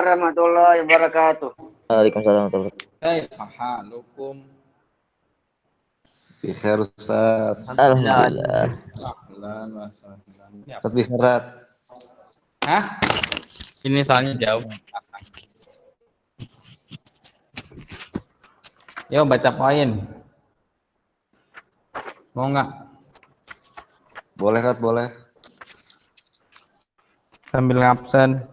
warahmatullahi wabarakatuh. Waalaikumsalam warahmatullahi wabarakatuh. Hai, halukum. Bikhair Ustaz. Alhamdulillah. Ahlan wa sahlan. Ustaz Bikhair. Hah? Ini soalnya jauh. Yo baca poin. Mau nggak? Boleh Rat, boleh. Sambil absen.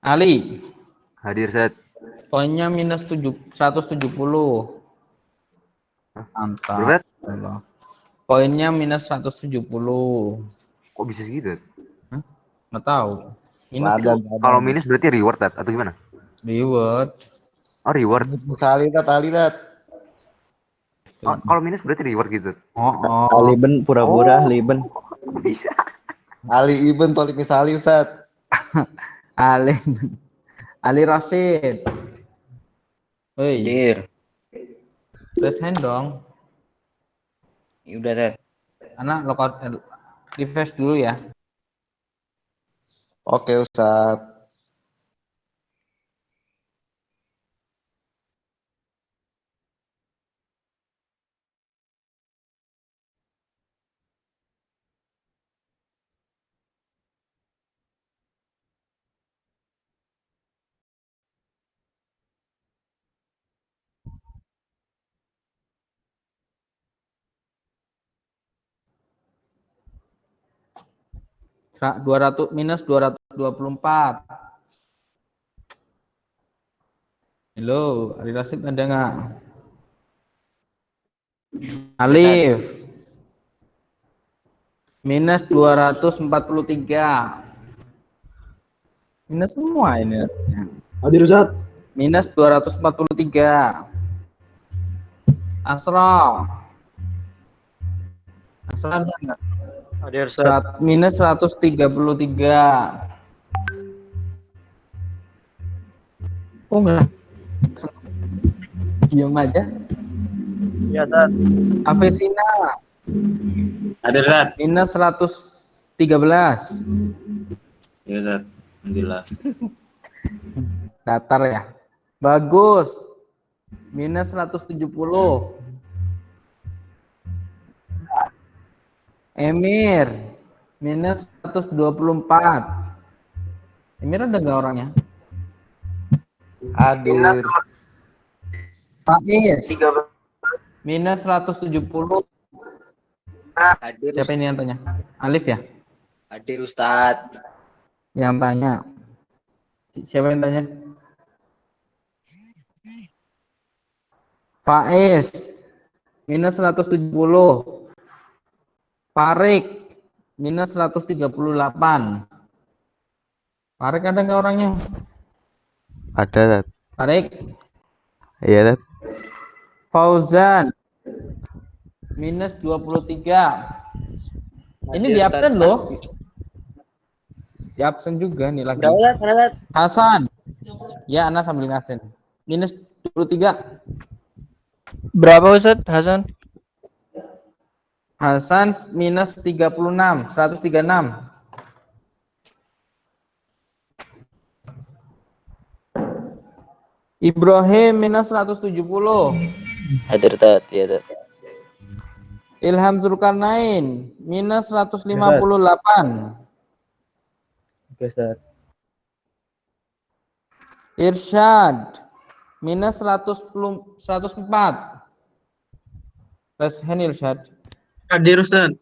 Ali, Hadir Ustaz. poinnya minus 170. Mantap. Berat? Poinnya minus 170. Kok bisa segitu? Hah? Nggak tahu. Kalau minus berarti reward Tat, atau gimana? Reward. Oh reward. Ali Rat. Oh, kalau minus berarti reward gitu. Oh. Liben pura-pura liben. Bisa. Ali Ibn Tolik Misali Ustaz. Ali Rashid. Hei, Dir. raise hand dong. Ya udah, Tat. Anak lokal refresh dulu ya. Oke Ustaz. Minus 224. Halo, Ali Rashid ada nggak? Alif. Minus 243. Minus semua ini. Hadir Ustaz. Minus 243. Asra. Asra ada nggak? Hadir Ustaz. Minus 133. Oh enggak. Diam aja. Ya Ustaz. Avesina. Hadir Ustaz. Minus 113. Ya Ustaz. Alhamdulillah. Datar ya. Bagus. Minus 170. Emir. Minus 124. Emir ada nggak orangnya? Hadir. Faiz. Minus 170. Hadir, Siapa ini yang tanya? Alif ya? hadir Ustadz. Yang tanya. Siapa yang tanya? Faiz. Minus 170. Farik. Minus 138. Farik ada nggak orangnya? Ada Tat. Farik. Iya Tat. Fauzan. Minus 23. Ini di absen loh. Di absen juga nih lagi. Berapa? Hasan. Ya, Ana sambil ngasen. Minus 23. Berapa Ustaz Hasan? Hasan minus 36. 136. Ibrahim minus 170. Hadir, Tat. Ya, Tat. Ilham Zulkarnain minus 158. Oke, Ustaz. Irsyad minus 104. Raise hand Irsyad. Hadir Ustaz.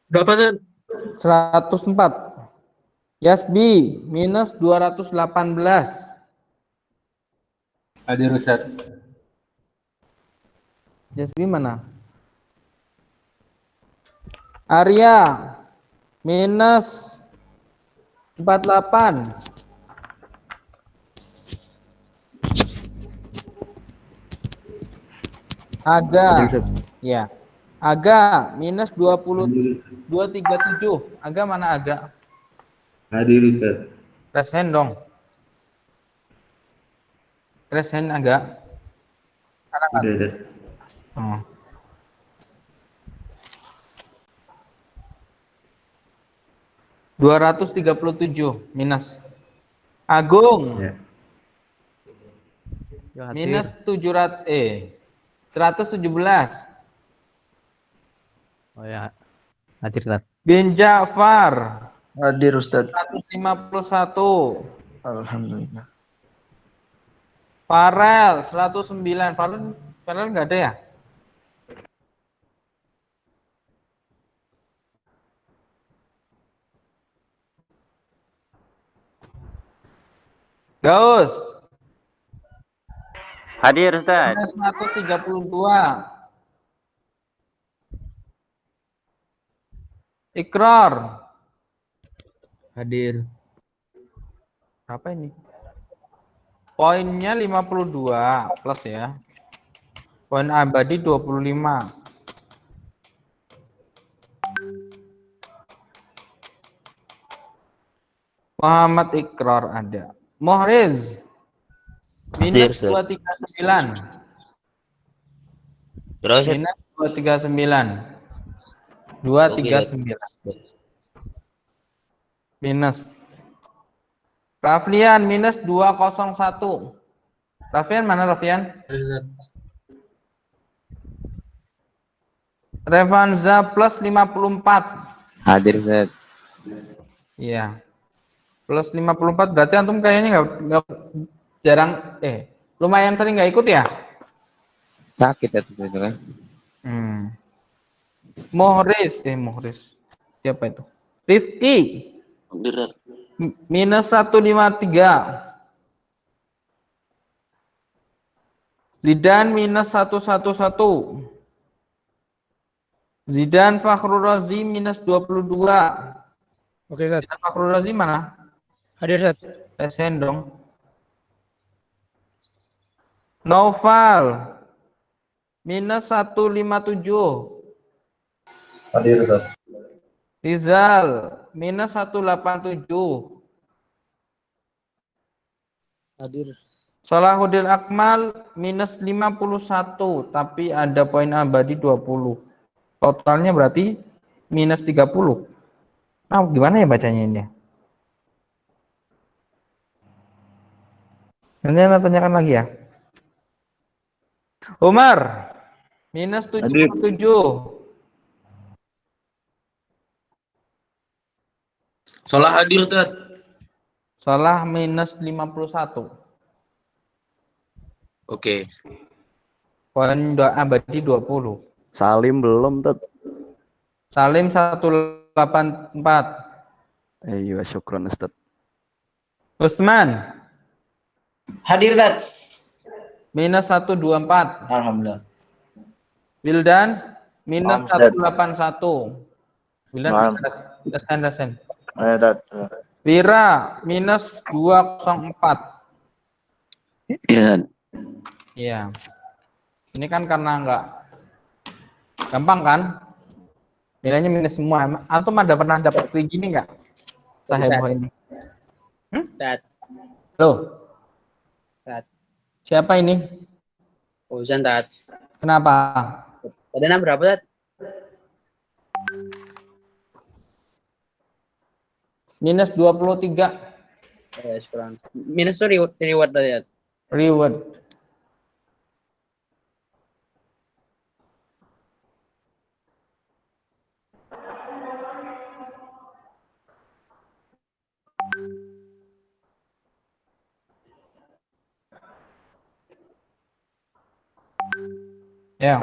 Berapa Ustaz? 104. Yasbi minus 218. Hadir Ustaz. Yasbi mana? Arya minus 48. Aga, ya. Aga minus 237. Aga mana Aga? Hadir Ustaz. Raise hand dong. Raise hand Aga. Udah, Ustaz. Oh. $237 minus. Agung Ya. minus 117. Oh ya. Hadir Ustaz. Bin Ja'far Hadir Ustaz. 151. Alhamdulillah. Farel 109. Farel nggak ada ya? Gaus Hadir Ustaz. minus 132. Ikrar Hadir. berapa ini? Poinnya 52 plus ya. Poin abadi 25. Muhammad Ikrar ada. Muhriz minus 239. Minus 239. 239. Minus. Raflian minus 201. Raflian mana Raflian? Revanza plus 54. Hadir Ustaz. Iya. Plus 54 berarti antum kayaknya nggak jarang lumayan sering nggak ikut ya? Sakit itu kan. Muhriz. Siapa itu? Rifki minus 153. Zidan minus 111. Zidan Fakhrul Razi minus 22. Oke Ustaz. Zidan Fakhrul Razi mana? Hadir Ustaz. Resen dong. Noval minus 157. Hadir Ustaz. Rizal minus 187. Hadir. Salahuddin Akmal minus 51, tapi ada poin abadi 20. Totalnya berarti minus 30. Nah, gimana ya bacanya ini? Nanti Anda tanyakan lagi ya. Umar minus 77. Salah hadir Ustaz. Salah minus 51. Oke. Poin abadi 20. Salim belum, Tet. Salim 184. Iya, syukron Ustaz. Usman Hadir Ustaz. minus 124. Alhamdulillah. Wildan minus Ustaz. 181. Wildan rasen. Wira minus 204. Iya. Iya. Ini kan karena enggak gampang kan? Nilainya minus semua. Antum ada pernah dapat kayak gini enggak? Saheboh ini. Ustaz. Loh, Ustaz. siapa ini? Urusan Ustaz. Kenapa? Dana berapa Ustaz? Minus 23 Sekarang. Minus itu reward tadi Ustaz. reward. Ya.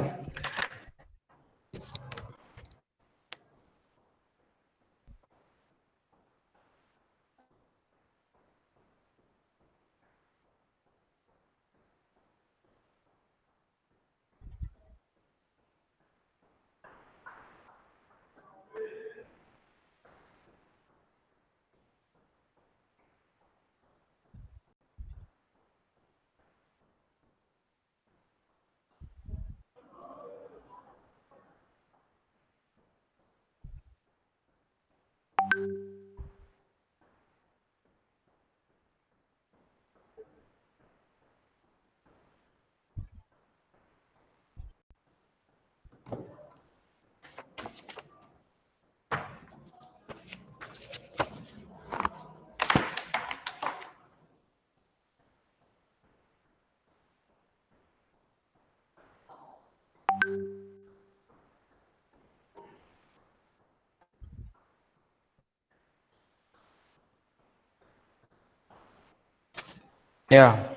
Ya,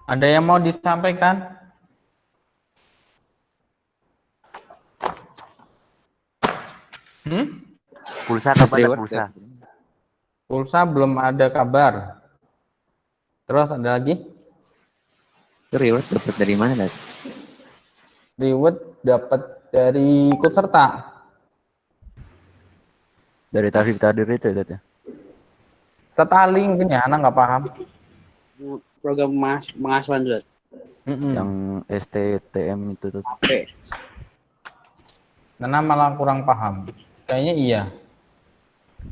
ada yang mau disampaikan? Pulsa kapan Reward pulsa? Pulsa belum ada kabar. Terus ada lagi? Itu reward dapat dari mana, Dad? Reward dapat dari ikut serta. Dari tarif tadir itu ya, Tat, ya? Starling mungkin ya, anak nggak paham. Program pengasuhan Zat. Yang STTM itu tuh. Oke. Nana malah kurang paham. Kayaknya iya.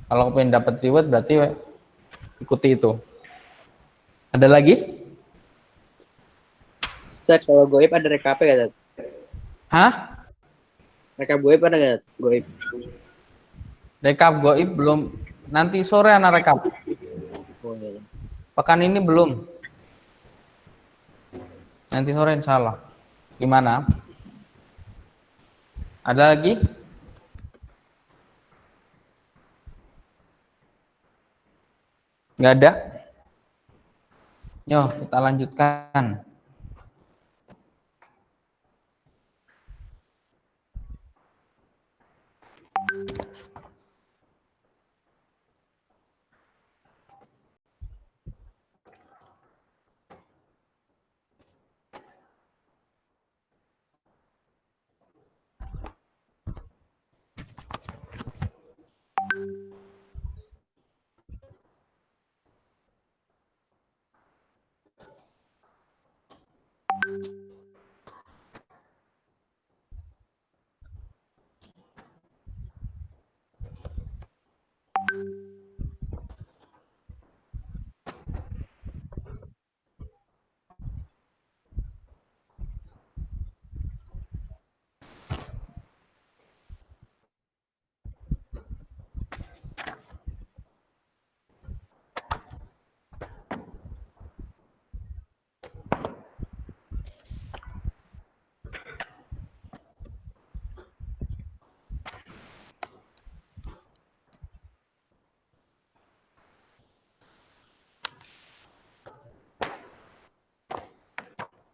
Kalau pengen dapat reward berarti ikuti itu. Ada lagi? Zat, kalau goib ada rekap ya Zat? Hah? Rekap goib ada nggak Zat? Goib. Rekap goib belum. Nanti sore anak rekap. Oh, iya. Pekan ini belum. Nanti sore insya Allah. Gimana? Ada lagi? Nggak ada? Yuk, kita lanjutkan.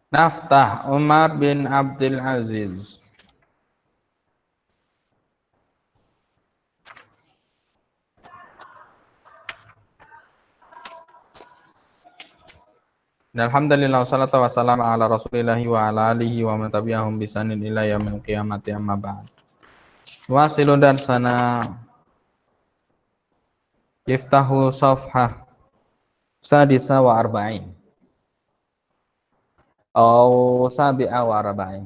Naftah Umar bin Abdul Aziz. Alhamdulillah wassalatu wassalamu ala rasulillahi wa ala alihi wa man tabi'ahum bisanin ila yaumil qiyamati amma ba'd. Wasilu dan sana Yiftahu safhah sadisa wa arba'in atau sabi'a wa arba'in.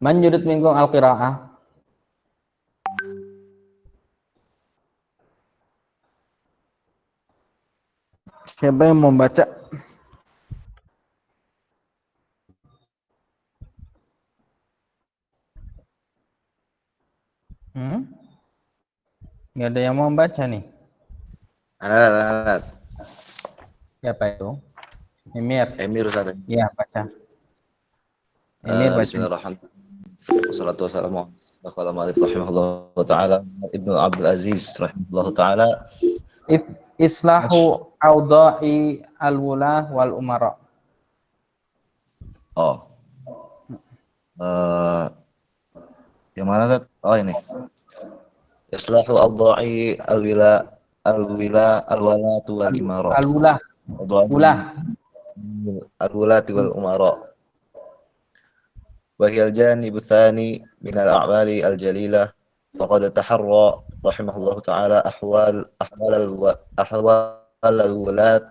Man yurid minkum al-qira'ah. Siapa yang mau baca? Nggak ada yang mau baca nih. Ada. Siapa itu? Emir. Emir Ustaz. Iya, baca. Emir baca. Bismillahirrahmanirrahim. Wassalatu wassalamu ala malik rahimahullah ta'ala Ibnu Abdul Aziz rahimahullah ta'ala. Islahu awda'i al-wulah wal umara. Yang mana Ustaz? Oh ini. Islahu awda'i al-walatu wal imara. Al-wulah. Al-wulati wal umara. وهي الجانب الثاني من الأعمال الجليلة فقد تحرى رحمه الله تعالى أحوال الولاة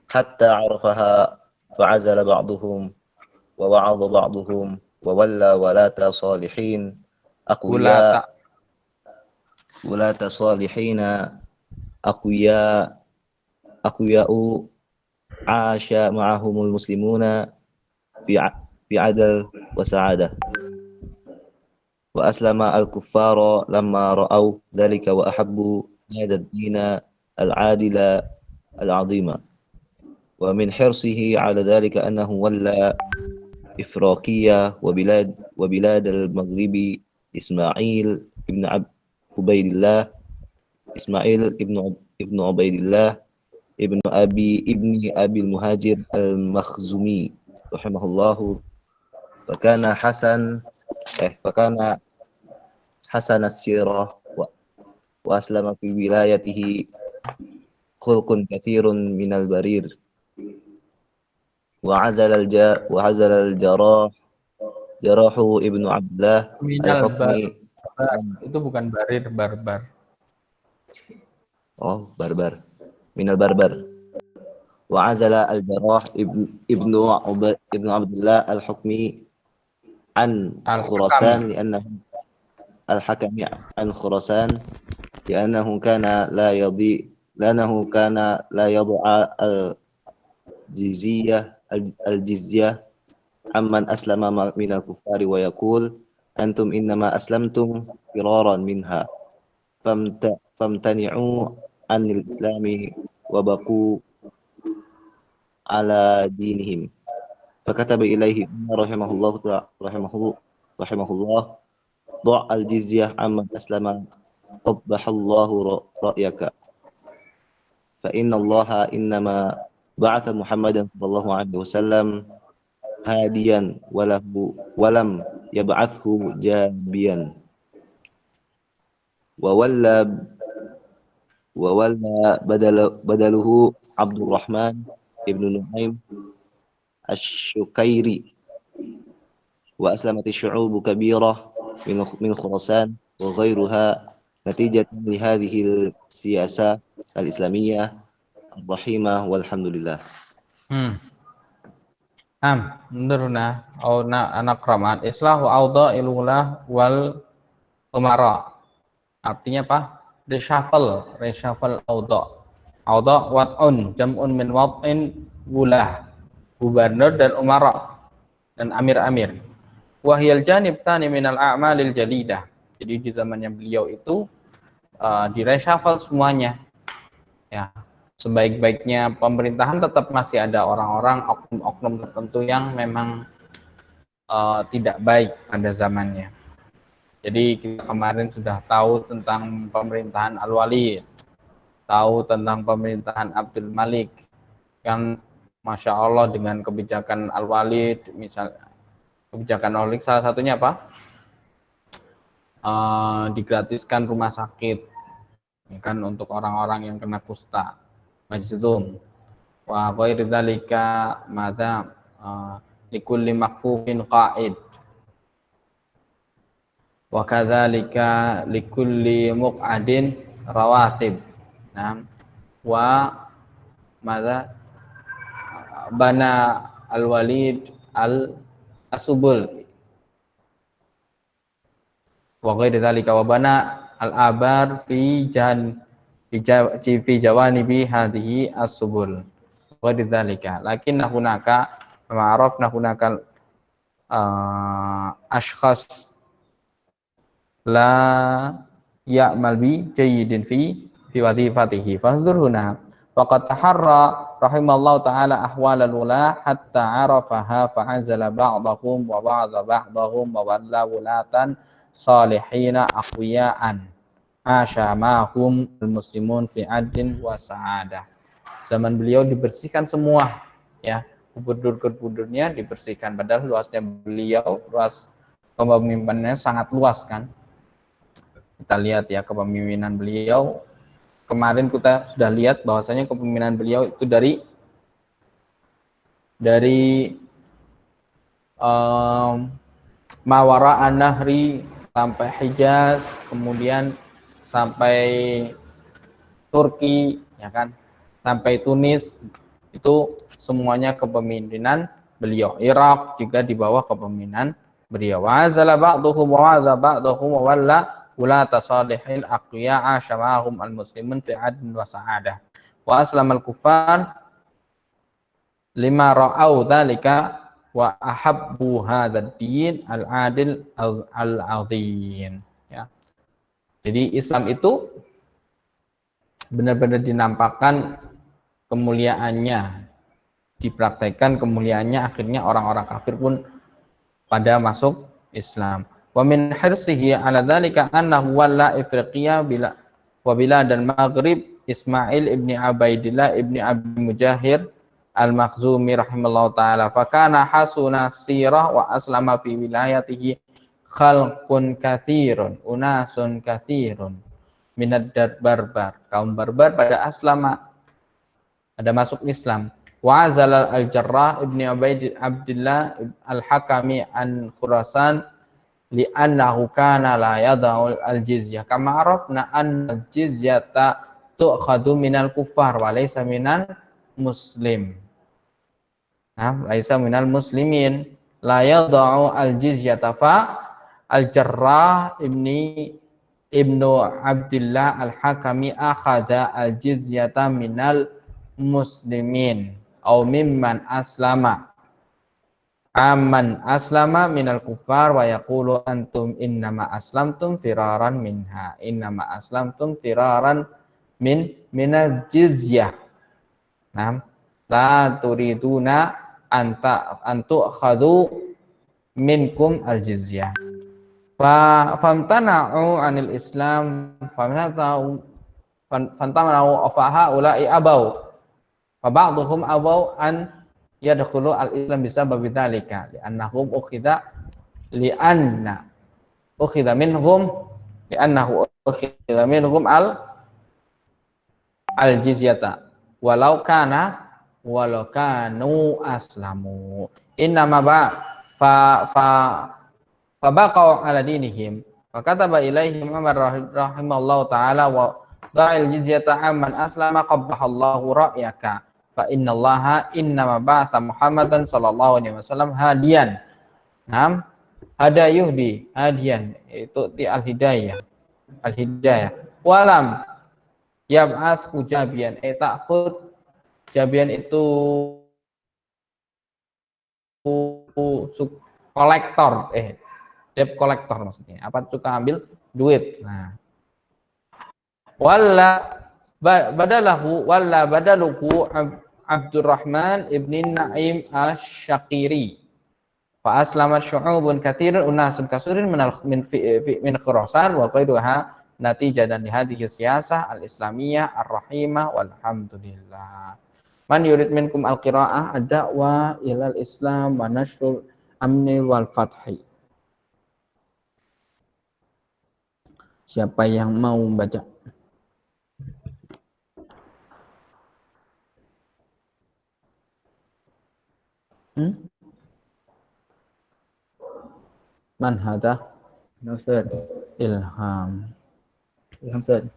حتى عرفها فعزل بعضهم ووعظ بعضهم وولى ولاة صالحين ولاة صالحين أقوياء عاش معهم المسلمون في عدل وسعادة وأسلم الكفار لما رأوا ذلك وأحبوا هذا الدين العادل العظيم ومن حرصه على ذلك أنه ولى إفراقية وبلاد المغرب Ismail ibn Ubaidillah, Ismail ibn Ubaidillah ibn Abi Muhajir al-Makhzumi rahimahullahu fakana Hasan as-sirah wa aslama fi wilayatihi khulqun kathirun minal barir wa azala jarahu ibnu Abdullah Minal al-Hukmi. itu bukan barir, barbar. Oh, barbar. Minal barbar. Wa azala al-Jarrah ibnu Abdullah al-Hukmi an Khurasan al-Hakami an Khurasan li'annahu kana la yad'a al-jizyah amman aslama minal kuffari wa yaqul antum innama aslamtum firaran minha famtani'u anil islami wa baqu ala dinihim. Fakataba ilaihi rahimahullah do' al-jizyah amman aslama qabbahallahu ra'yaka fa inna allaha innama ba'atha Muhammadan sallallahu alaihi wasallam hadiyan walam yab'athu jabiyan wa walla badaluhu Abdurrahman ibn Nu'aim Asy-Syukairi wa aslamati syu'ubu kabirah min Khurasan wa ghairuha natijatan li hadhihi al-siyasah al-islamiyyah ar-rahimah walhamdulillah. Menuruna anak raman islahu awda ilulah wal umara. Artinya apa? Reshuffle awda wat'un jam'un min wat'in wulah, gubernur dan umara dan amir-amir. Wahyal janib tsani minal a'malil jadidah. Jadi di zamannya beliau itu di reshuffle semuanya. Ya. Sebaik-baiknya pemerintahan tetap masih ada orang-orang oknum-oknum tertentu yang memang tidak baik pada zamannya. Jadi kita kemarin sudah tahu tentang pemerintahan Al-Walid, tahu tentang pemerintahan Abdul Malik, yang Masya Allah dengan kebijakan Al-Walid, misalnya kebijakan Al-Walid salah satunya apa? Digratiskan rumah sakit, ya kan, untuk orang-orang yang kena kusta. Majzum wa ghairi dzalika madza likulli makfufin qa'id wa kadzalika likulli muq'adin rawatib. Nah, wa madza bana al-Walid al-asubul wa ghairi dzalika wa bana al-abar fi jawanibi hadhihi as-subul wa lidzalika lakinna hunaka ma'arafna hunaka ashkhas la ya'mal bi jayyidin fi wadhifatihi fahdzur huna waqad taharra rahimallahu ta'ala ahwalal wala hatta arafaha fa'azala ba'dahum wa ba'dahum wa walla wulatan salihina aqwiyaan asyamahum al-muslimun fi adin wa sa'adah. Zaman beliau dibersihkan semua, ya, gubernur-gubernurnya dibersihkan, padahal luasnya beliau, luas kepemimpinannya sangat luas kan. Kita lihat ya kepemimpinan beliau, kemarin kita sudah lihat bahwasanya kepemimpinan beliau itu dari Mawara an-Nahri sampai Hijaz, kemudian sampai Turki, ya kan, sampai Tunis, itu semuanya kepemimpinan beliau. Irak juga di bawah kepemimpinan beliau. Wa azala ba'duhum wa adza ba'duhum wa walla ulata salihin aqwiya'a syamahum al-muslimin fi adn wa sa'adah. Wa aslamal kufar lima ra'au dzalika wa ahabbu hadzal din al-adil al-azim. Ya. Jadi Islam itu benar-benar dinampakkan kemuliaannya, dipraktekkan kemuliaannya, akhirnya orang-orang kafir pun pada masuk Islam. Wa min hirsihi ala dzalika annahu walla Ifriqiya bilad al-Maghrib Ismail ibni Abaidillah ibni Abi Mujahir al-Makhzumi rahimallahu ta'ala. Fakana hasuna sirah wa aslama fi wilayatihi khalqun kathirun, unasun kathirun minad barbar. Kaum barbar pada aslama, ada masuk Islam. Wa azal al-Jarrah ibni Abdillah al-Hakami an Khurasan li'annahu kana la yada'u al-jizyah. Kama arafna anna al-jizyata tu'khadu minal kuffar wa laysa minal muslim. Nah, laysa minal muslimin. La yada'u al-jizyata fa al-Jarrah ibnu Abdillah al-Hakami akhada al-jizyata minal muslimin au mimman aslama. Amman aslama minal kuffar wa yaqulu antum innama aslamtum firaran minha. Innama aslamtum firaran minal jizyah. Nah, la turiduna antu khadu minkum al jizyah. Famtana'u anil Islam, famtana'u afaha ulai abau. Fa ba'dhum abau an yadkhulu al-Islam bisabab dzalika li'annahum ukhidha minhum al-jizyata walau kanu aslamu innama fa baqau ala dinihim fa kataba ilaihim Umar rahimallahu ta'ala wa da'il jizyata amman aslama qabbahallahu ra'yaka fa innallaha innama ba'atha Muhammadan sallallahu alaihi wasallam hadiyan. Naam, hadayuhdi hadiyan itu ti al-hidayah. Walam yab'ats jabian ta'khud jabian itu kolektor debt kolektor maksudnya. Apa suka ambil duit. Nah. Badaluhu Abdurrahman ibn Naim Asy-Syaqiri. Fa aslamat syu'ubun katsirun unasun kasurin min Khurasan wa qaiduha natijatan li hadhihi siyasah al-islamiyah ar-rahimah walhamdulillah. Man yurid minkum al-qira'ah ad-da'wa ilal islam wa nashrul amni wal fathi. Siapa yang mau baca? Man hada? Ustaz. Ilham. Ustaz.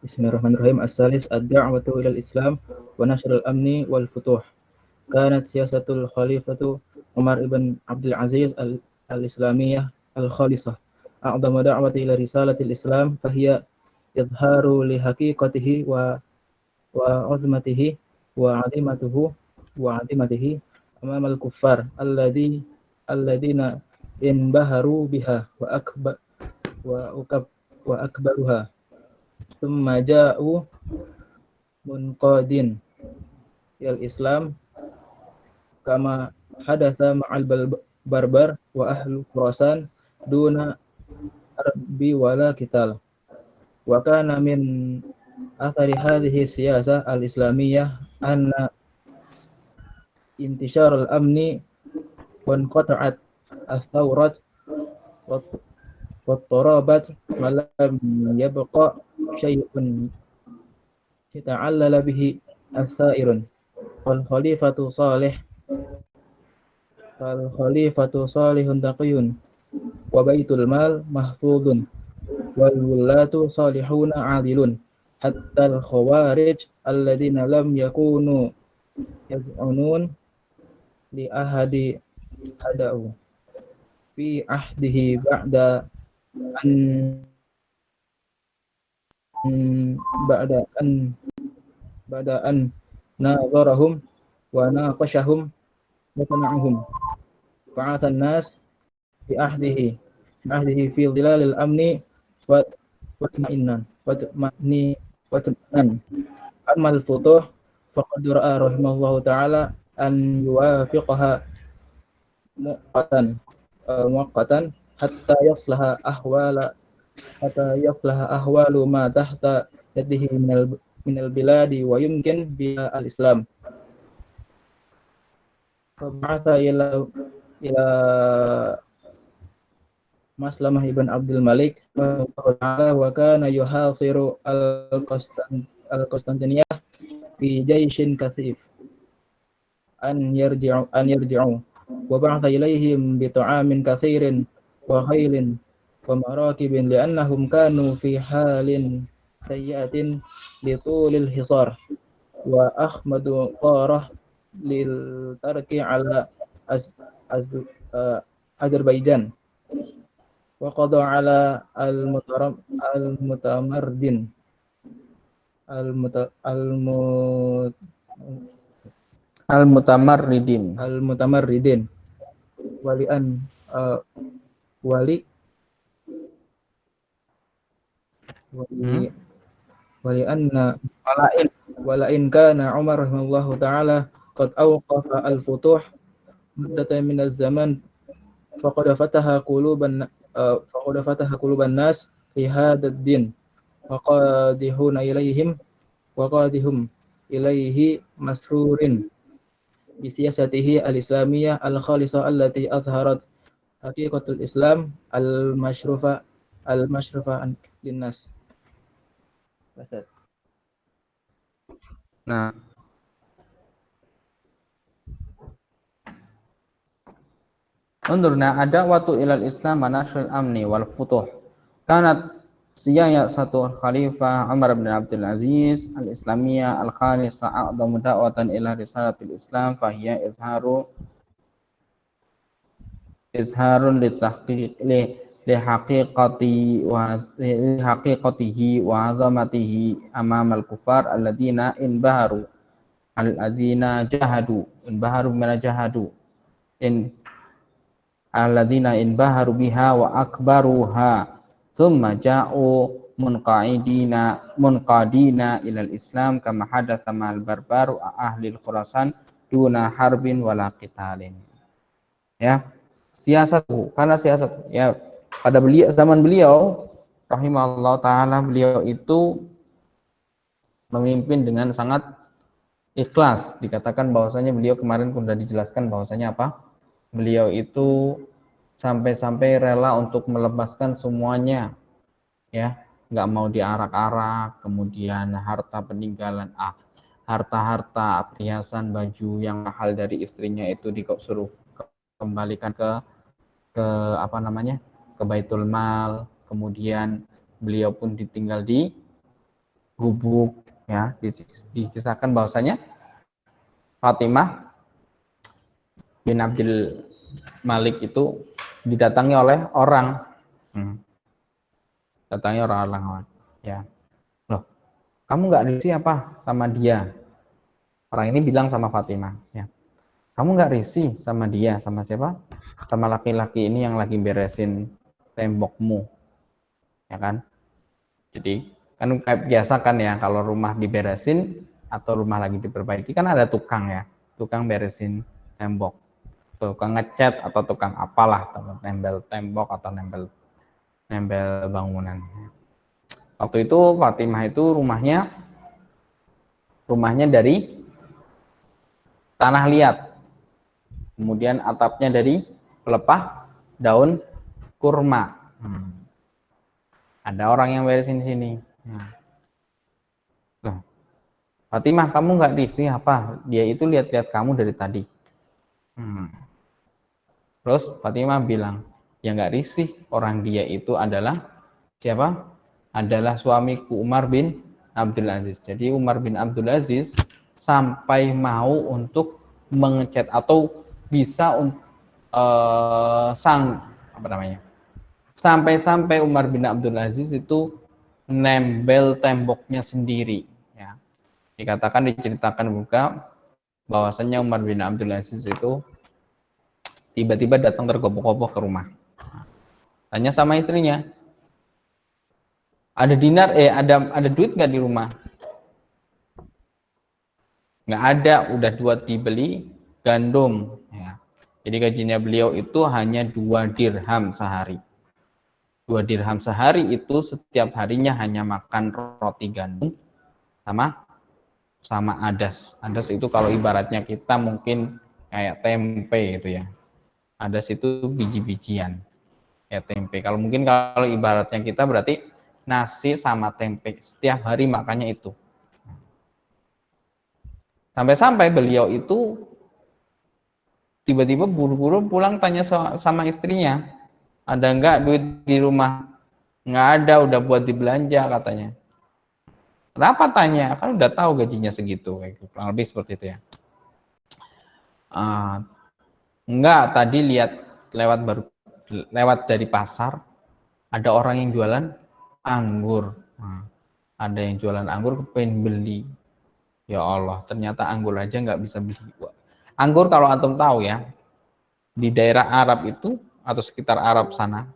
Bismillahirrahmanirrahim. As-salis ad-da'watu ila al-Islam wa nashr al-amni wal futuh. Kanat siyasatul khalifatu Umar ibn Abdul Aziz al-Islamiyah al-khalisah. A'dhamu da'wati ila risalatil Islam fahiya idharu li haqiqatihi wa azmatihi wa 'azimatihi amama al-kuffar alladhina inbaharu biha wa akbaruha thumma ja'u munqadin il Islam kama hadatsa ma'al barbar wa ahlu Khurasan duna arbi wala kital wa kana min athari hadhihi siyasah al-islamiyah anna intishar al-amni wa inqata'at ath-thawrat wa tarabat wa lam yabqa syai'un yata'allala bihi ath-tha'irun wal khalifatu salihun taqiyun wa baitul mal mahfudun wal wulatu salihuna adilun hatta al khawarij alladhina lam yakunu yaz'unun li ahadi hadau fi ahdihi ba'da an nazarahum wa naqashahum wa qana'ahum fa'atan nas bi ahdihi fi dhilalil amni wa tma'innan amal futuh faqad ra'a rahimahullahu ta'ala an yuwafiqaha mu'atan muwaqqatan hatta yaslaha ahwalu ma tahta yadihi minal biladi wa yumkin biha al-Islam. Fab'atha ila Maslamah ibn Abdul Malik wa kana yuhasiru al-Qustantiniyyah fi jayshin kathif an yarji'u wa ba'atha ilayhim bi ta'amin kathirin wa khailin wa marakibin li'annahum kanu fi halin sayyi'atin li tulil hisar wa Ahmadu qarah lil tarki ala Azerbaijan wa qada ala al-mutamarridin Al-mutamarridin. walian wali wali walianna walain kana Umar rahimahullahu ta'ala qad awqafa al-futuh muddatan min az-zaman faqad fataha quluban nas fi hadha ad-din wa qadihuna ilaihim wa qadihum ilaihi masrurin bi siyasatihi al-islamiyah al-khalisah allati azharat haqiqatul Islam al-mashrufa linnas. Nah, Undurna ada waktu ilal Islam manasrul amni wal futuh. Kanat siyaya satu khalifah Umar bin Abdul Aziz al-Islamiyah al-khalisah a'damu da'watan ila risalatil Islam fahiya izharun li haqiqatihi wa azamatihi amamal kufar alladina inbaharu alladzina inbaharu biha wa akbaruha thumma ja'u munqadina ilal Islam kama hadatsa ma'al barbar ahli Khurasan duna harbin wala qitalin. Ya, karena siasat ya pada zaman beliau rahimahullah taala, beliau itu memimpin dengan sangat ikhlas. Dikatakan bahwasanya beliau kemarin sudah dijelaskan bahwasanya apa? Beliau itu sampai-sampai rela untuk melepaskan semuanya, ya, nggak mau diarak-arak, kemudian harta peninggalan, harta-harta, perhiasan, baju yang mahal dari istrinya itu disuruh kembalikan ke apa namanya, ke Baitul Mal. Kemudian beliau pun ditinggal di gubuk, ya, dikisahkan bahwasanya Fatimah bin Abdul Malik itu didatangi oleh orang, ya, loh, kamu nggak risih apa sama dia? Orang ini bilang sama Fatimah, ya, kamu nggak risih sama dia, sama siapa? Sama laki-laki ini yang lagi beresin tembokmu, ya kan? Jadi kan kayak biasa kan ya, kalau rumah diberesin atau rumah lagi diperbaiki kan ada tukang, ya, tukang beresin tembok, tukang ngecat atau tukang apalah, nempel tembok atau nempel bangunan. Waktu itu Fatimah itu rumahnya dari tanah liat, kemudian atapnya dari pelepah daun kurma. Ada orang yang beresin di sini. Loh, Fatimah, kamu nggak risih apa? Dia itu lihat-lihat kamu dari tadi. Terus Fatimah bilang, ya nggak risih, orang dia itu adalah siapa? Adalah suamiku Umar bin Abdul Aziz. Jadi Umar bin Abdul Aziz sampai mau untuk mengecat atau bisa sampai Umar bin Abdul Aziz itu nembel temboknya sendiri, ya. Diceritakan juga bahwasanya Umar bin Abdul Aziz itu tiba-tiba datang tergopoh-gopoh ke rumah. Tanya sama istrinya, ada dinar, ada duit nggak di rumah? Nggak ada, udah dibeli gandum, ya. Jadi gajinya beliau itu hanya 2 dirham sehari. 2 dirham sehari itu setiap harinya hanya makan roti gandum sama adas. Adas itu kalau ibaratnya kita mungkin kayak tempe gitu ya. Adas itu biji-bijian ya tempe. Kalau mungkin kalau ibaratnya kita berarti nasi sama tempe. Setiap hari makannya itu. Sampai-sampai beliau itu tiba-tiba buru-buru pulang tanya sama istrinya, ada enggak duit di rumah? Enggak ada, udah buat dibelanja katanya. Kenapa tanya? Kan udah tahu gajinya segitu, kurang lebih seperti itu ya. Enggak, tadi lihat lewat dari pasar, ada orang yang jualan anggur. Ada yang jualan anggur, kepengen beli. Ya Allah, ternyata anggur aja nggak bisa beli. Anggur kalau antum tahu ya, di daerah Arab itu atau sekitar Arab sana,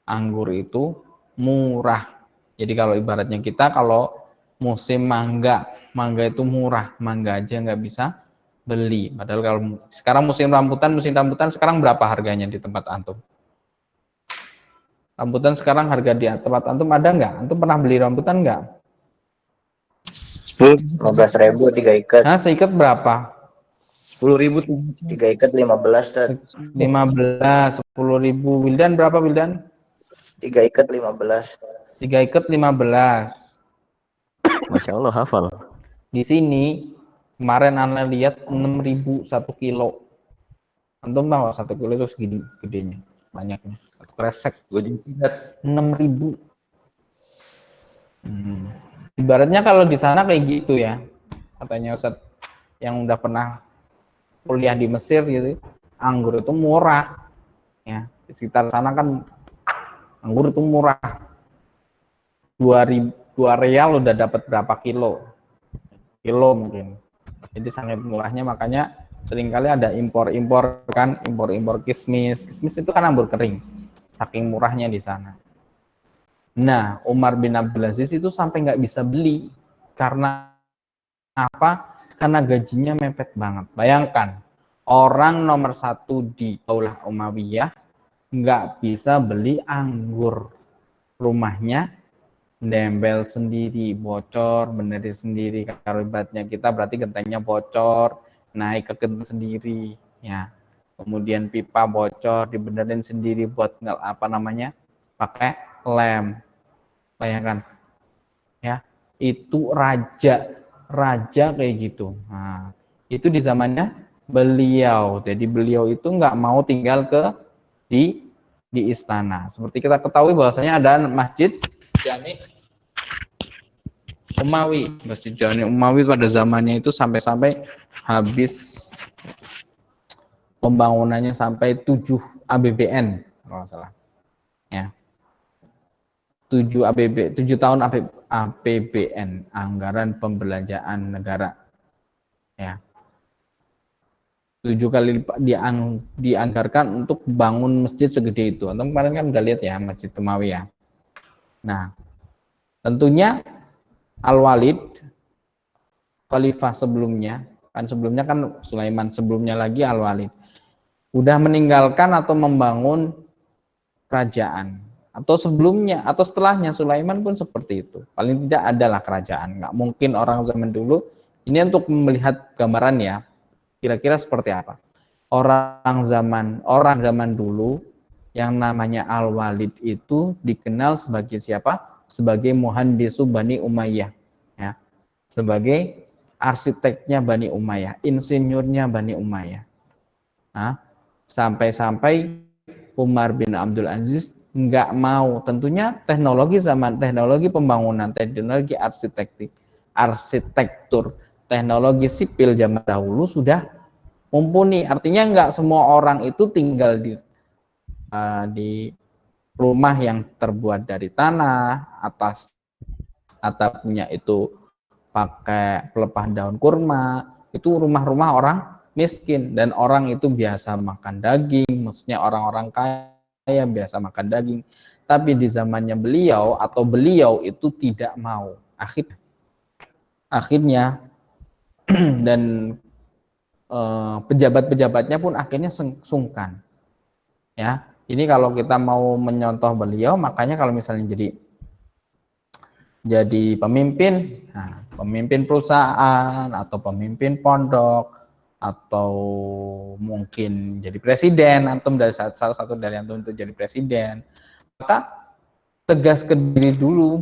anggur itu murah. Jadi kalau ibaratnya kita kalau musim mangga itu murah, mangga aja nggak bisa beli. Padahal kalau sekarang musim rambutan sekarang berapa harganya di tempat antum? Rambutan sekarang harga di tempat antum ada nggak? Antum pernah beli rambutan nggak? 15.000 3 ikat. Nah, seikat berapa? 10.000 3 ikat 15, Tad. 15, 10.000. Wildan berapa, Wildan? 3 ikat 15. 3 ikat 15. Masya Allah hafal. Di sini kemarin Anda lihat 6.000 1 kilo. Antum tahu 1 kilo itu segini gedenya, banyaknya. Satu kresek. 6.000. Ibaratnya kalau di sana kayak gitu ya, katanya Ustadz yang udah pernah kuliah di Mesir gitu, anggur itu murah ya. Di sekitar sana kan anggur itu murah, 2 real udah dapat berapa kilo mungkin. Jadi sangat murahnya, makanya seringkali ada impor kismis itu kan anggur kering, saking murahnya di sana. Nah, Umar bin Abdul Aziz itu sampai nggak bisa beli. Karena apa? Karena gajinya mepet banget. Bayangkan, orang nomor 1 di Daulah Umayyah nggak bisa beli anggur. Rumahnya nembel sendiri, bocor, benerin sendiri. Kalau ibaratnya kita berarti gentengnya bocor, naik ke genteng sendiri. Ya. Kemudian pipa bocor, dibenerin sendiri buat pakai lem. Bayangkan ya, itu raja kayak gitu. Nah, itu di zamannya beliau. Jadi beliau itu nggak mau tinggal di istana. Seperti kita ketahui bahwasanya ada Masjid Jami Umawi. Masjid Jami Umawi pada zamannya itu sampai habis pembangunannya sampai 7 APBN kalau salah. Ya. 7 tahun APBN, anggaran pembelanjaan negara. Ya. 7 kali dianggarkan untuk bangun masjid segede itu. Antum kemarin kan udah lihat ya Masjid Umawi ya. Nah, tentunya Al-Walid khalifah sebelumnya kan Sulaiman, sebelumnya lagi Al-Walid udah meninggalkan atau membangun kerajaan, atau sebelumnya atau setelahnya Sulaiman pun seperti itu. Paling tidak adalah kerajaan. Nggak mungkin orang zaman dulu, ini untuk melihat gambaran ya, kira-kira seperti apa. Orang zaman dulu yang namanya Al-Walid itu dikenal sebagai siapa? Sebagai Muhandisu Bani Umayyah. Ya. Sebagai arsiteknya Bani Umayyah, insinyurnya Bani Umayyah. Nah, sampai-sampai Umar bin Abdul Aziz nggak mau, tentunya teknologi pembangunan, teknologi arsitektur, teknologi sipil zaman dahulu sudah mumpuni. Artinya nggak semua orang itu tinggal di rumah yang terbuat dari tanah, atas atapnya itu pakai pelepah daun kurma. Itu rumah-rumah orang miskin, dan orang itu biasa makan daging, maksudnya orang-orang kaya biasa makan daging. Tapi di zamannya beliau itu tidak mau. Akhirnya dan pejabat-pejabatnya pun akhirnya sungkan. Ya, ini kalau kita mau menyontoh beliau, makanya kalau misalnya jadi pemimpin, nah, pemimpin perusahaan atau pemimpin pondok atau mungkin jadi presiden, antum dari salah satu dari antum itu jadi presiden, maka tegas ke diri dulu,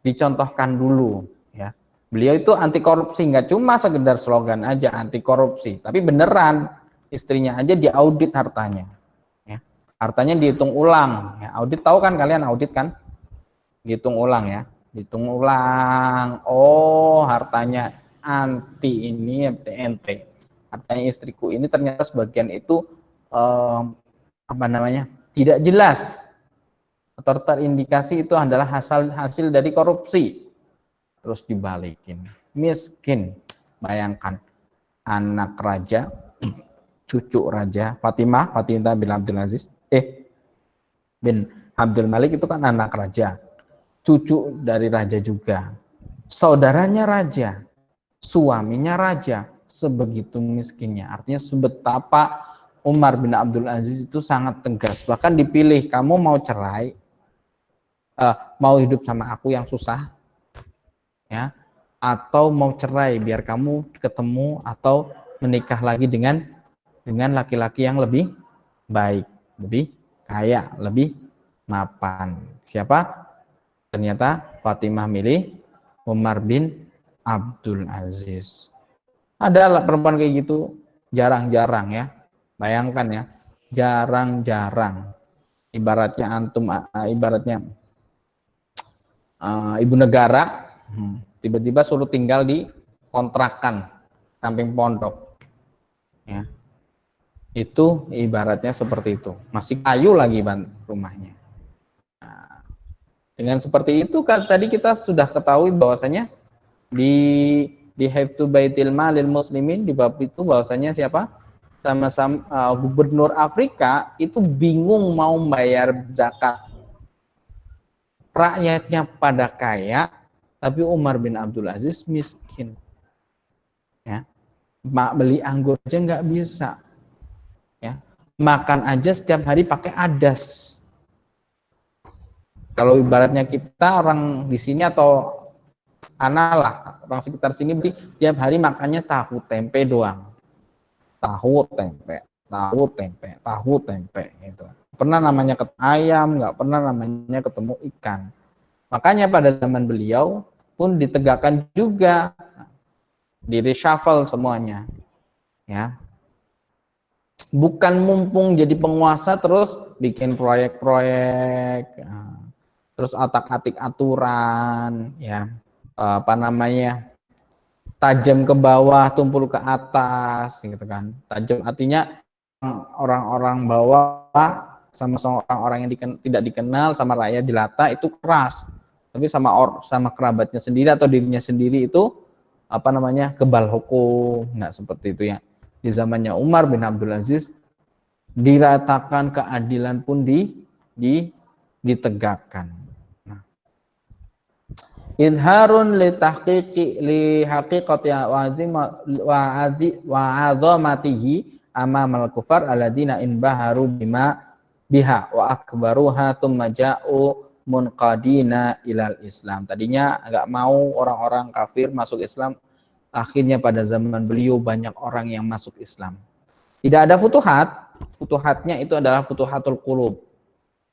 dicontohkan dulu, ya. Beliau itu anti korupsi, nggak cuma sekedar slogan aja anti korupsi, tapi beneran istrinya aja diaudit hartanya, ya. Hartanya dihitung ulang, ya. Audit, tahu kan kalian audit kan? Dihitung ulang, ya, dihitung ulang. Oh, hartanya anti ini TNT, hartanya istriku ini ternyata sebagian itu apa namanya, tidak jelas atau terindikasi itu adalah hasil dari korupsi, terus dibalikin. Miskin, bayangkan anak raja, cucu raja, Fatimah bin Abdul Aziz, bin Abdul Malik itu kan anak raja, cucu dari raja juga, saudaranya raja, suaminya raja, sebegitu miskinnya. Artinya sebetapa Umar bin Abdul Aziz itu sangat tegas. Bahkan dipilih, kamu mau cerai, mau hidup sama aku yang susah, ya, atau mau cerai biar kamu ketemu atau menikah lagi dengan laki-laki yang lebih baik, lebih kaya, lebih mapan. Siapa? Ternyata Fatimah milih Umar bin Abdul Aziz. Ada perempuan kayak gitu, jarang-jarang, ya. Bayangkan, ya, jarang-jarang. Ibaratnya antum, ibaratnya ibu negara, tiba-tiba suruh tinggal di kontrakan samping pondok, ya. Itu ibaratnya seperti itu, masih kayu lagi rumahnya. Dengan seperti itu kan tadi kita sudah ketahui bahwasanya di Hifdzu Baitil Malil Muslimin di bab itu bahwasanya siapa? Sama-sama gubernur Afrika itu bingung mau bayar zakat. Rakyatnya pada kaya, tapi Umar bin Abdul Aziz miskin. Ya. Beli anggur aja nggak bisa. Ya. Makan aja setiap hari pakai adas. Kalau ibaratnya kita orang di sini atau analah orang sekitar sini berarti tiap hari makannya tahu tempe doang, tahu tempe gitu. Pernah namanya ayam, nggak pernah namanya ketemu ikan. Makanya pada zaman beliau pun ditegakkan juga, di reshuffle semuanya, ya. Bukan mumpung jadi penguasa terus bikin proyek-proyek, terus otak-atik aturan, ya, apa namanya, tajam ke bawah, tumpul ke atas, gitu kan. Tajam artinya orang-orang bawah sama orang-orang yang tidak dikenal sama rakyat jelata itu keras, tapi sama kerabatnya sendiri atau dirinya sendiri itu apa namanya, kebal hukum. Nggak seperti itu, ya. Di zamannya Umar bin Abdul Aziz diratakan, keadilan pun ditegakkan. Idharun li tahqiqi li haqiqati wa azamatihi amamal kufar alladziina inbaharu biha wa akbaruha thumma ja'u munqadina ilal Islam. Tadinya enggak mau orang-orang kafir masuk Islam, akhirnya pada zaman beliau banyak orang yang masuk Islam. Tidak ada futuhatnya itu adalah futuhatul qulub.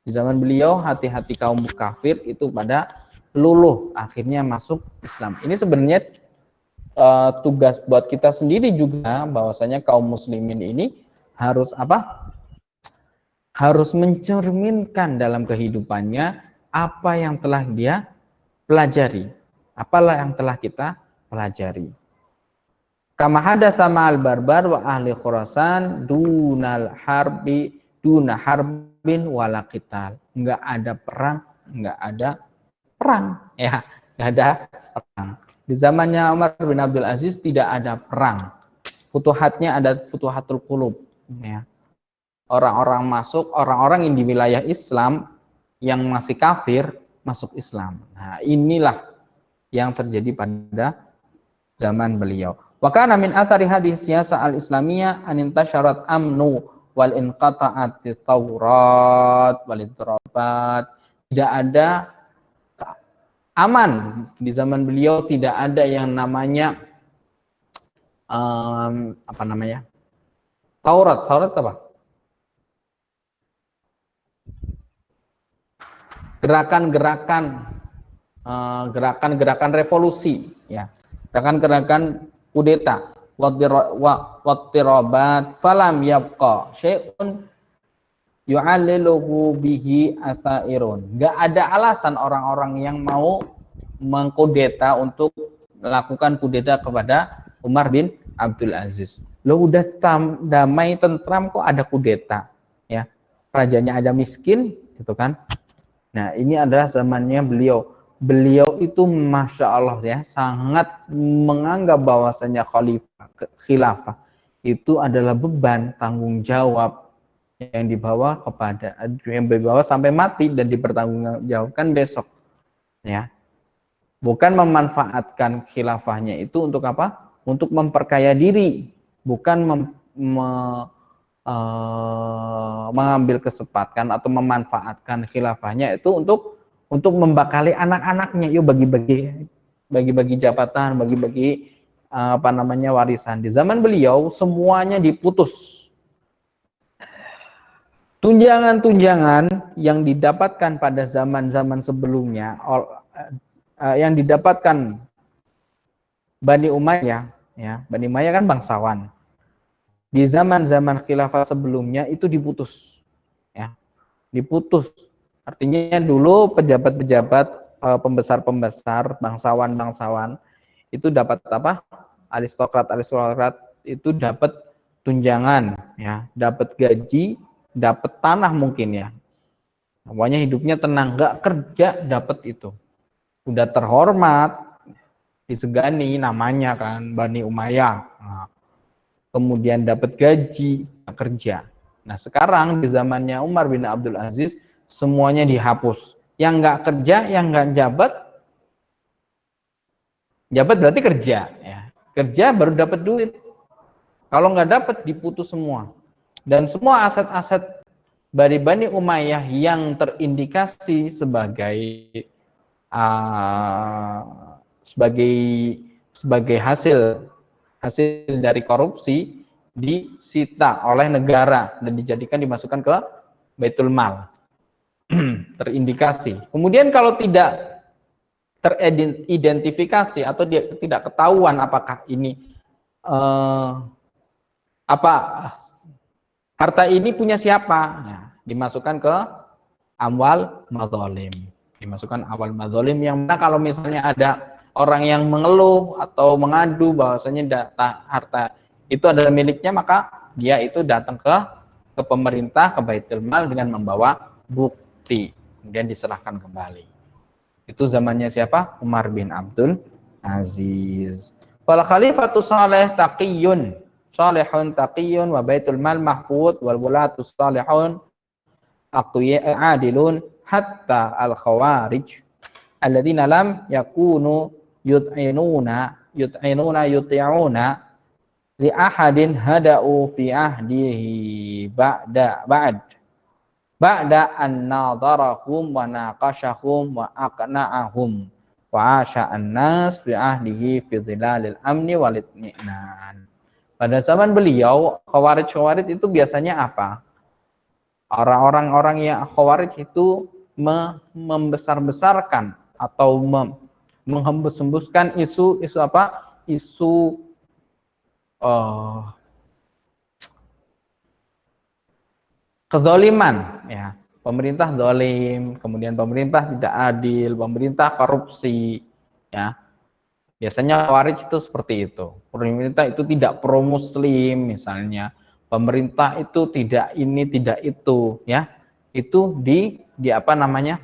Di zaman beliau hati-hati kaum kafir itu pada luluh, akhirnya masuk Islam. Ini sebenarnya tugas buat kita sendiri juga, bahwasanya kaum muslimin ini harus apa? Harus mencerminkan dalam kehidupannya apa yang telah dia pelajari, apalah yang telah kita pelajari. Kama hadatsa ma'al barbar wa ahli Khurasan duna harbin wala qital. Enggak ada perang, ya, nggak ada perang. Di zamannya Umar bin Abdul Aziz tidak ada perang. Futuhatnya ada futuhatul qulub, ya. Orang-orang masuk, orang-orang yang di wilayah Islam yang masih kafir masuk Islam. Nah, inilah yang terjadi pada zaman beliau. Wa kana min athari hadhihi siyasah al-islamiyah an intasharat amnu wal inqata'at thawrat wal idrabat. Tidak ada aman di zaman beliau, tidak ada yang namanya apa namanya? Taurat apa? Gerakan-gerakan revolusi, ya, gerakan-gerakan kudeta, wattirabat, falam yabqa syai'un yu'alliluhu bihi athairun. Gak ada alasan orang-orang yang mau mengkudeta untuk melakukan kudeta kepada Umar bin Abdul Aziz. Lo udah damai tentram kok ada kudeta, ya, rajanya aja miskin, gitu kan. Nah, ini adalah zamannya beliau. Beliau itu Masya Allah ya, sangat menganggap bahwasanya khilafah itu adalah beban tanggung jawab yang dibawa sampai mati dan dipertanggungjawabkan besok, ya. Bukan memanfaatkan khilafahnya itu untuk apa? Untuk memperkaya diri, bukan mengambil kesempatan atau memanfaatkan khilafahnya itu untuk membakali anak-anaknya. Yuk bagi-bagi jabatan, bagi-bagi apa namanya warisan. Di zaman beliau semuanya diputus. Tunjangan-tunjangan yang didapatkan pada zaman-zaman sebelumnya, yang didapatkan Bani Umayyah, ya, Bani Umayyah kan bangsawan. Di zaman-zaman khilafah sebelumnya itu diputus, ya, diputus. Artinya dulu pejabat-pejabat, pembesar-pembesar, bangsawan-bangsawan itu dapat apa? Aristokrat itu dapat tunjangan, ya, dapat gaji, dapat tanah mungkin, ya. Pokoknya hidupnya tenang, nggak kerja dapat itu. Udah terhormat, disegani namanya kan Bani Umayyah. Nah, kemudian dapat gaji, kerja. Nah, sekarang di zamannya Umar bin Abdul Aziz semuanya dihapus. Yang nggak kerja, yang nggak jabat berarti kerja, ya. Kerja baru dapat duit. Kalau nggak dapat diputus semua. Dan semua aset-aset dari Bani Umayyah yang terindikasi sebagai hasil dari korupsi disita oleh negara dan dimasukkan ke Baitul Mal. Terindikasi. Kemudian kalau tidak teridentifikasi atau tidak ketahuan apakah ini harta ini punya siapa, nah, dimasukkan ke amwal madzalim. Dimasukkan amwal madzalim yang mana kalau misalnya ada orang yang mengeluh atau mengadu bahwasanya harta itu adalah miliknya, maka dia itu datang ke pemerintah, ke Baitul Mal dengan membawa bukti, kemudian diserahkan kembali. Itu zamannya siapa? Umar bin Abdul Aziz. Wal khalifatu salih taqiyun, salihun taqiyun wa Baitul Mal mahfud wal wulatu salihun adilun hatta al khawarij alladzina lam yakunu yut'inuna li ahadin hada'u fi ahdihi ba'da an nadarahum wa naqashahum wa aqna'ahum wa asha an-nas fi ahdihi fi dhilalil amni wal itminan. Pada zaman beliau, khawarij itu biasanya apa? Orang-orang yang khawarij itu membesar-besarkan atau menghembus-hembuskan isu apa? Isu kezaliman, ya. Pemerintah zalim, kemudian pemerintah tidak adil, pemerintah korupsi, ya. Biasanya khawarij itu seperti itu. Pemerintah itu tidak pro muslim misalnya. Pemerintah itu tidak ini, tidak itu, ya. Itu di apa namanya?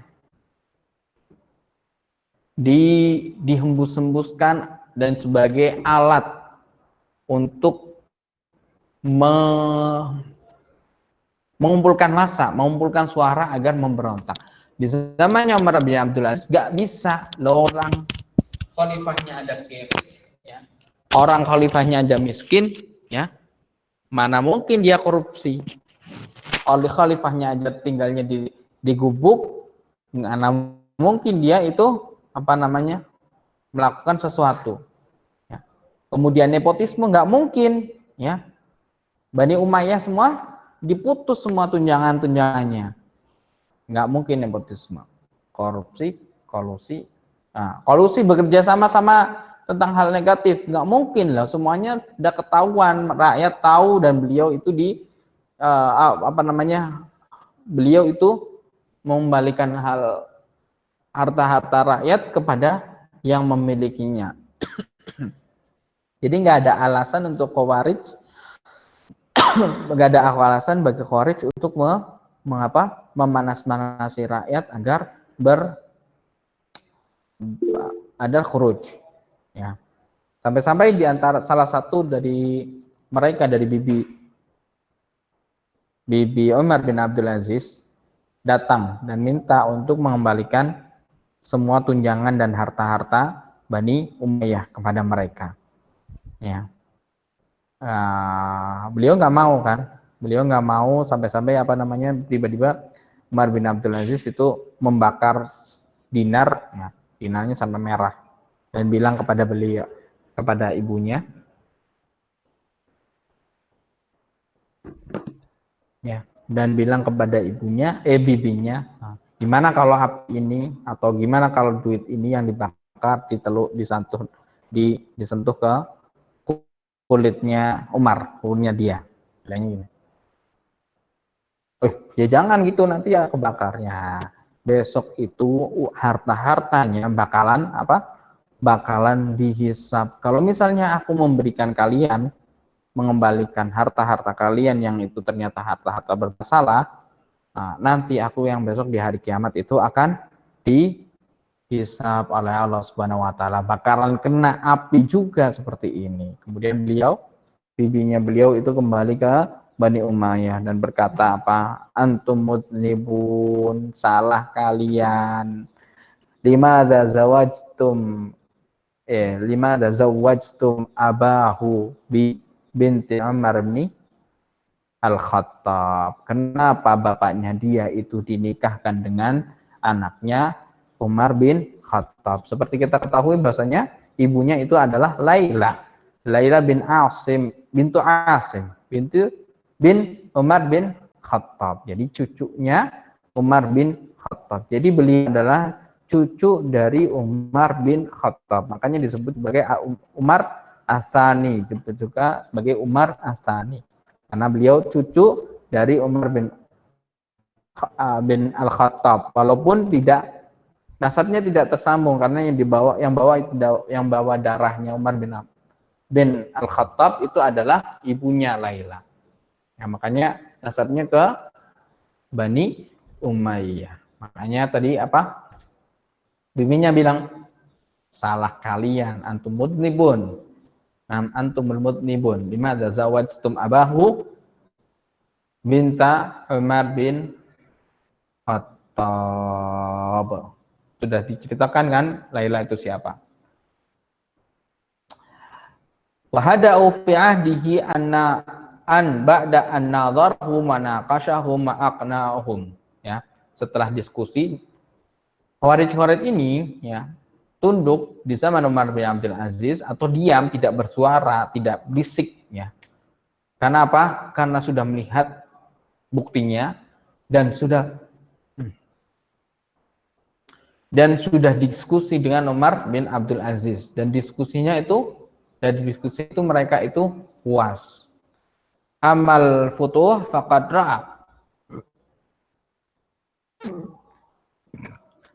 Dihembus-hembuskan dan sebagai alat untuk mengumpulkan massa, mengumpulkan suara agar memberontak. Di zamannya Umar bin Abdul Aziz gak bisa, orang khalifahnya ada kiri, ya. Orang khalifahnya aja miskin, ya. Mana mungkin dia korupsi? Oleh khalifahnya aja tinggalnya di gubuk, mana mungkin dia itu melakukan sesuatu. Ya. Kemudian nepotisme nggak mungkin, ya. Bani Umayyah semua diputus semua tunjangan-tunjangannya. Nggak mungkin nepotisme. Korupsi, kolusi. Nah, kolusi bekerja sama-sama tentang hal negatif, nggak mungkin lah, semuanya udah ketahuan, rakyat tahu, dan beliau itu beliau itu mengembalikan harta-harta rakyat kepada yang memilikinya. Jadi nggak ada alasan untuk Khawarij, nggak ada alasan bagi Khawarij untuk memanas-manasi rakyat agar khuruj. Ya. Sampai-sampai di antara salah satu dari mereka, dari Bibi Umar bin Abdul Aziz, datang dan minta untuk mengembalikan semua tunjangan dan harta-harta Bani Umayyah kepada mereka. Ya. Beliau nggak mau kan? Beliau nggak mau, sampai-sampai tiba-tiba Umar bin Abdul Aziz itu membakar dinar, ya, dinarnya sampai merah, dan bilang kepada ibunya, ya, dan bilang kepada bibinya, gimana kalau api ini, atau gimana kalau duit ini yang dibakar, disentuh ke kulitnya Umar, kulitnya dia, bilangnya gini. Ya jangan gitu, nanti ya kebakarnya. Besok itu harta-hartanya bakalan dihisap. Kalau misalnya aku memberikan kalian, mengembalikan harta-harta kalian yang itu ternyata harta-harta bermasalah, nanti aku yang besok di hari kiamat itu akan dihisap oleh Allah Subhanahu wa taala, bakalan kena api juga seperti ini. Kemudian bibinya beliau itu kembali ke Bani Umayyah dan berkata antum muznibun, salah kalian. Limadza zawajtum abahu bi binti Umar bin Al-Khattab. Kenapa bapaknya dia itu dinikahkan dengan anaknya Umar bin Khattab? Seperti kita ketahui bahasanya ibunya itu adalah Laila bin Asim bintu Asim bin Umar bin Khattab. Jadi cucunya Umar bin Khattab. Jadi beliau adalah cucu dari Umar bin Khattab. Makanya disebut sebagai Umar Asani, juga sebagai Umar Asani. Karena beliau cucu dari Umar bin Al-Khattab. Walaupun nasabnya tidak tersambung, karena yang bawa darahnya Umar bin Al-Khattab itu adalah ibunya Laila. Ya, makanya nasabnya ke Bani Umayyah. Makanya tadi bibinya bilang, salah kalian, antum mudnibun. Antumul mudnibun. Limadza zawajtum abahu binta Umar bin Khattab. Sudah diceritakan kan Laila itu siapa? Wa hada'u fi ahdihi ba'da an nadharhu manaqashahu ma'aqna'uhum. Ya, setelah diskusi, Khawarij ini ya tunduk di zaman Umar bin Abdul Aziz, atau diam, tidak bersuara, tidak berisik, ya. Karena apa? Karena sudah melihat buktinya dan sudah diskusi dengan Umar bin Abdul Aziz, dan diskusi itu mereka itu puas. Amal futuh faqad ra'a.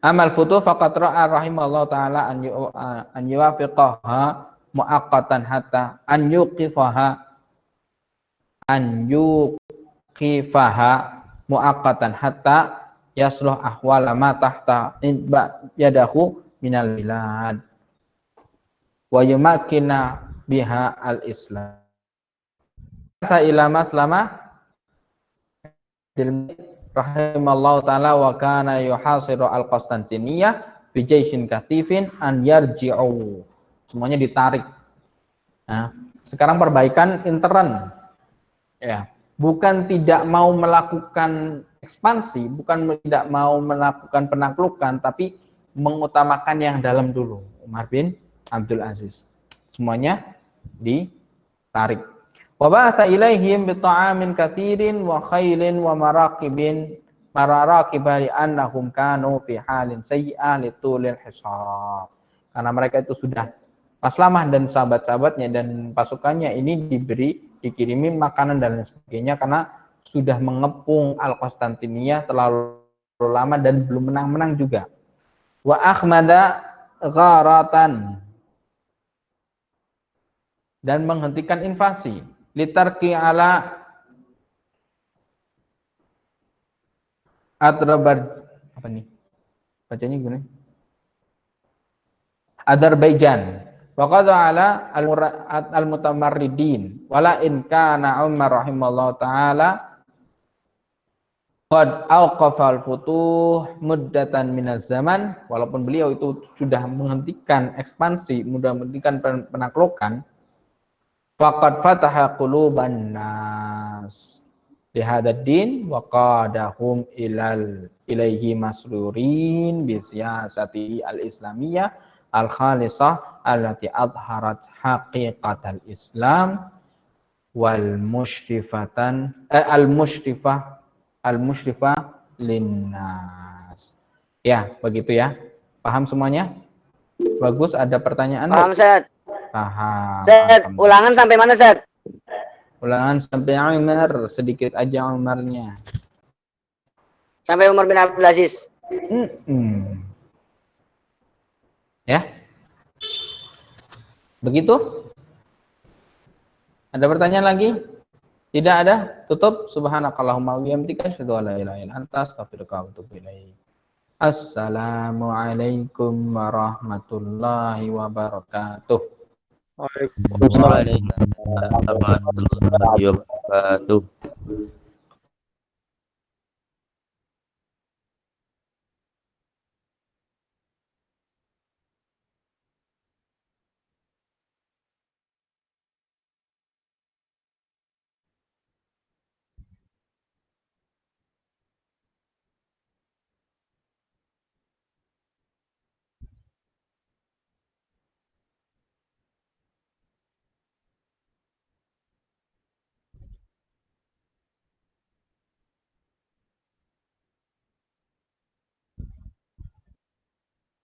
Amal futuh faqad ra'a rahimallahu ta'ala an yuwafiqaha muaqqatan hatta an yuqifaha muaqqatan hatta yasluh ahwala ma tahta yadahu minal bilad wa yumakkina biha al-islam. Ila maslama rahimallahu ta'ala wa kana yuhasiru al-Qastantiniyah bi jaishin katifin an yarji'u. Semuanya ditarik. Nah, sekarang perbaikan intern. Ya, bukan tidak mau melakukan ekspansi, bukan tidak mau melakukan penaklukan, tapi mengutamakan yang dalam dulu. Umar bin Abdul Aziz. Semuanya ditarik. Wa ba'atha ilaihim bi ta'amin katsirin wa khailin wa maraqibin mararaqiba li annahum kanu fi halin sayyi'ah li tulil hisab. Karena mereka itu sudah Maslamah dan sahabat-sahabatnya dan pasukannya ini dikirimi makanan dan lain sebagainya karena sudah mengepung Al-Konstantinia terlalu lama dan belum menang-menang juga. Wa akhmada gharatan, dan menghentikan invasi. Litarki ala Adrabad, apa nih? Bacanya gimana? Azerbaijan. Wa qada ala al-mutamarridin wala in kana Umar rahimallahu taala qad awqafa al-futuh muddatan minaz zaman, walaupun beliau itu sudah menghentikan ekspansi, sudah menghentikan penaklukan, faqad fataha quluban nas li hadzal din wa qadahum ilaihi masrurin bi siyasati al-islamiyah al-khalisah allati adharat haqiqatal Islam wal musyrifatan al-musyrifah linnas. Ya, begitu ya. Paham semuanya? Bagus, ada pertanyaan? Paham, Ustaz. Paham. Ustaz, ulangan sampai mana, Ustaz? Ulangan sampai Umar, sedikit aja Umarnya. Sampai Umar bin Abdul Aziz. Ya. Begitu? Ada pertanyaan lagi? Tidak ada? Tutup. Subhanakallahumma wa bihamdika asyhadu an la ilaha illa anta astaghfiruka wa atubu ilaik. Assalamualaikum warahmatullahi wabarakatuh. Waalaikumsalam warahmatullahi wabarakatuh.